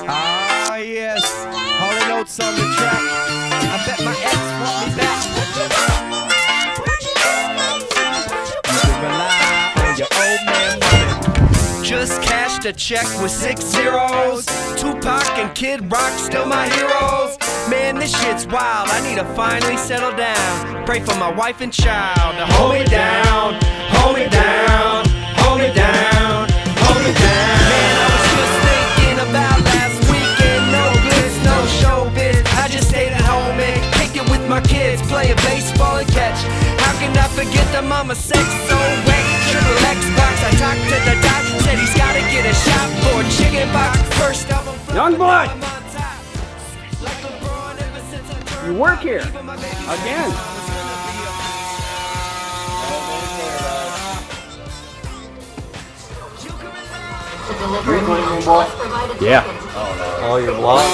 Ah, yes. Hauling notes on the track. I bet my ex want me back. You can rely on your old man money. Just cashed a check with 6 zeros. Tupac and Kid Rock still my heroes. Man, this shit's wild. I need to finally settle down. Pray for my wife and child to hold me down, hold me down, hold me down, hold me down. Man, I was just thinking about last weekend. No glitz, no showbiz. I just stayed at home and kicked it with my kids, playing baseball and catch. How can I forget the mama sex so wet? Triple Xbox, I talked to the doc, said he's gotta get a shot for a chicken box. First album from Young boy! You work here again. Yeah. Oh, your block?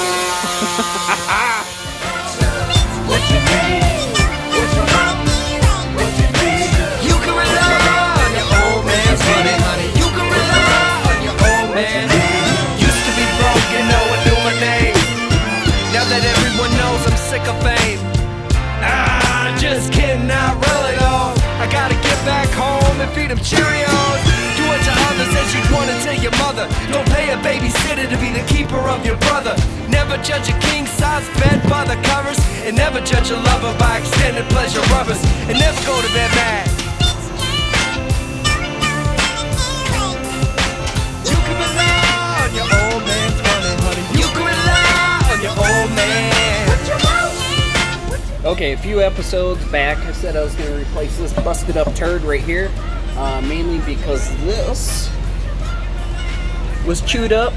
You can rely on your old man's money. You can rely on your old man. Used to be broke and no one knew my name. Now that everyone knows I'm sick of fame. Just kidding, not really though. I gotta get back home and feed them Cheerios. Do it to others as you'd want to tell your mother. Don't pay a babysitter to be the keeper of your brother. Never judge a king-size bed by the covers. And never judge a lover by extended pleasure rubbers. And never go to bed mad. You can rely on your old man's money, honey. You can rely on your old man. Okay, a few episodes back, I said I was going to replace this busted up turd right here, mainly because this was chewed up.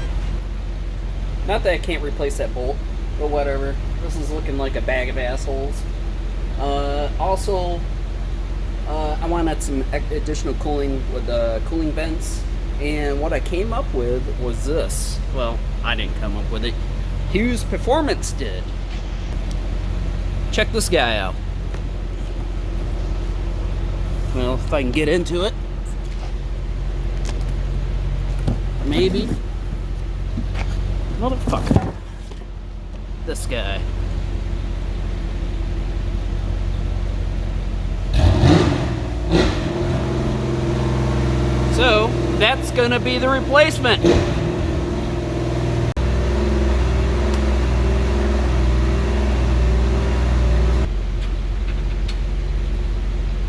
Not that I can't replace that bolt, but whatever. This is looking like a bag of assholes. Also, I wanted some additional cooling with the cooling vents, and what I came up with was this. Well, I didn't come up with it. Hughes Performance did. Check this guy out. Well, if I can get into it. Maybe. Motherfucker. This guy. So, that's gonna be the replacement.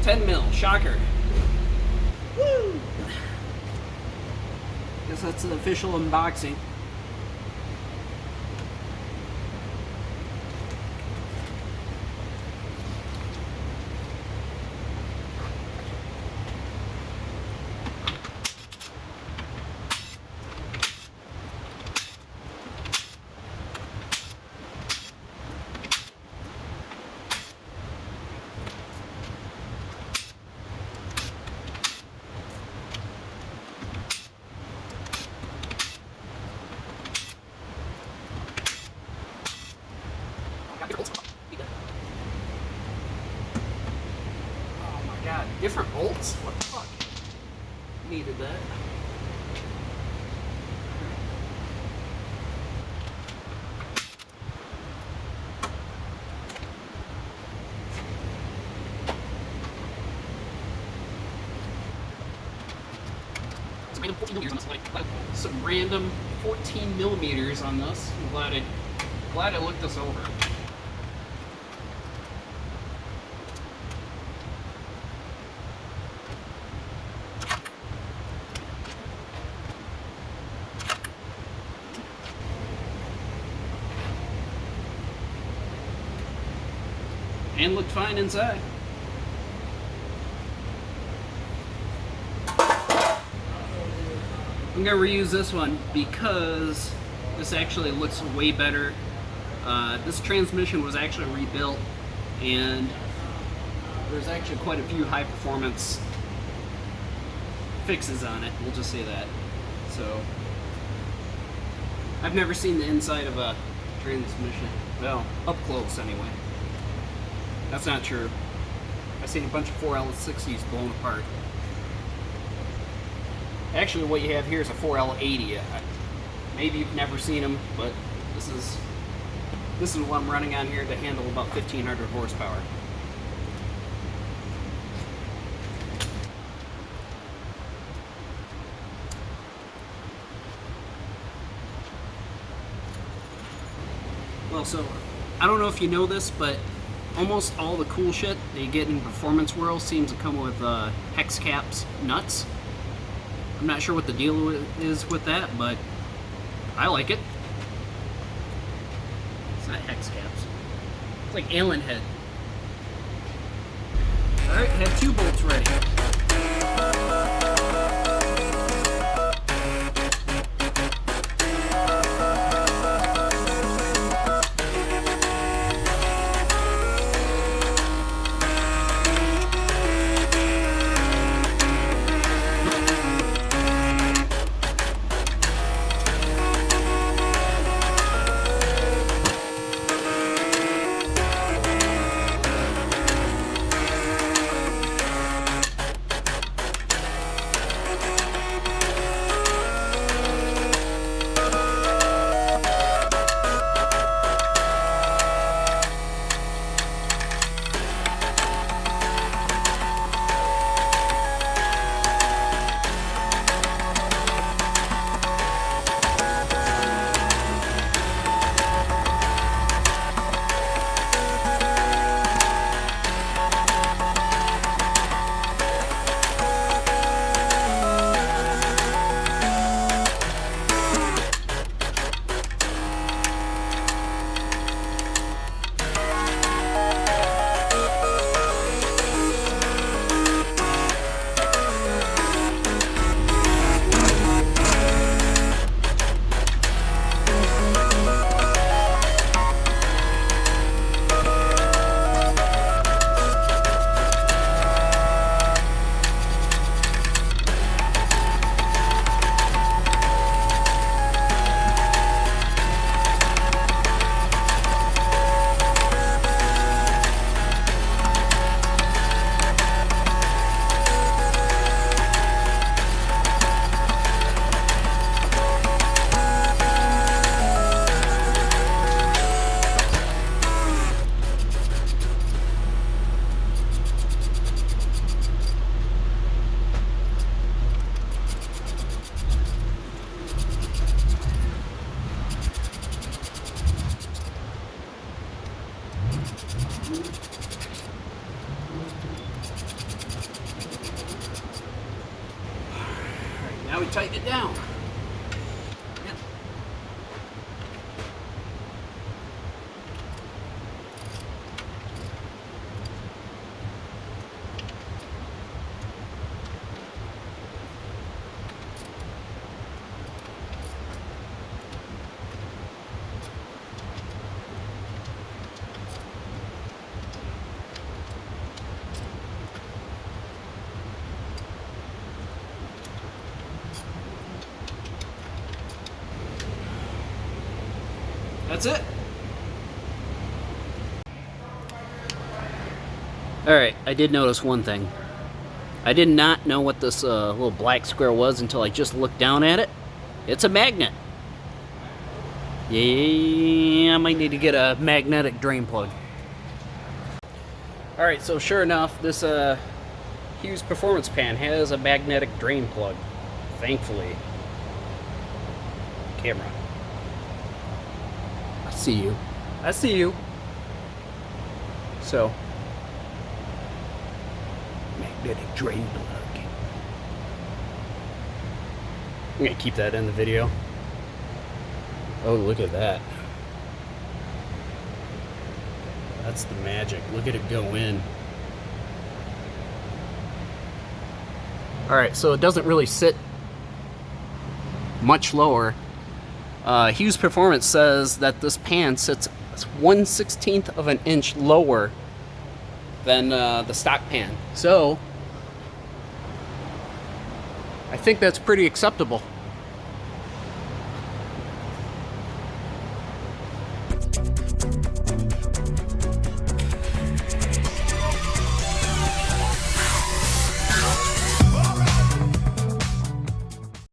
10 mil, shocker. Woo! Guess that's the official unboxing. Oh my god, different bolts? What the fuck? Needed that. Some random 14 millimeters on this. I'm glad I looked this over. And looked fine inside. I'm gonna reuse this one because this actually looks way better. This transmission was actually rebuilt, and there's actually quite a few high performance fixes on it, we'll just say that. So, I've never seen the inside of a transmission. Well, up close anyway. That's not true. I've seen a bunch of 4L60s blown apart. Actually, what you have here is a 4L80. Maybe you've never seen them, but this is what I'm running on here to handle about 1,500 horsepower. Well, so I don't know if you know this, but almost all the cool shit that you get in Performance World seems to come with hex caps nuts. I'm not sure what the deal is with that, but I like it. It's not hex caps. It's like Allen head. Alright, have 2 bolts ready. Now we tighten it down. Yep. That's it. Alright, I did notice one thing. I did not know what this little black square was until I just looked down at it. It's a magnet. Yeah, I might need to get a magnetic drain plug. Alright, so sure enough, this Hughes Performance Pan has a magnetic drain plug. Thankfully. Camera. I see you. I see you. So, magnetic drain plug. I'm gonna keep that in the video. Oh, look at that. That's the magic. Look at it go in. Alright, so it doesn't really sit much lower. Hughes Performance says that this pan sits 1/16 of an inch lower than the stock pan. So, I think that's pretty acceptable.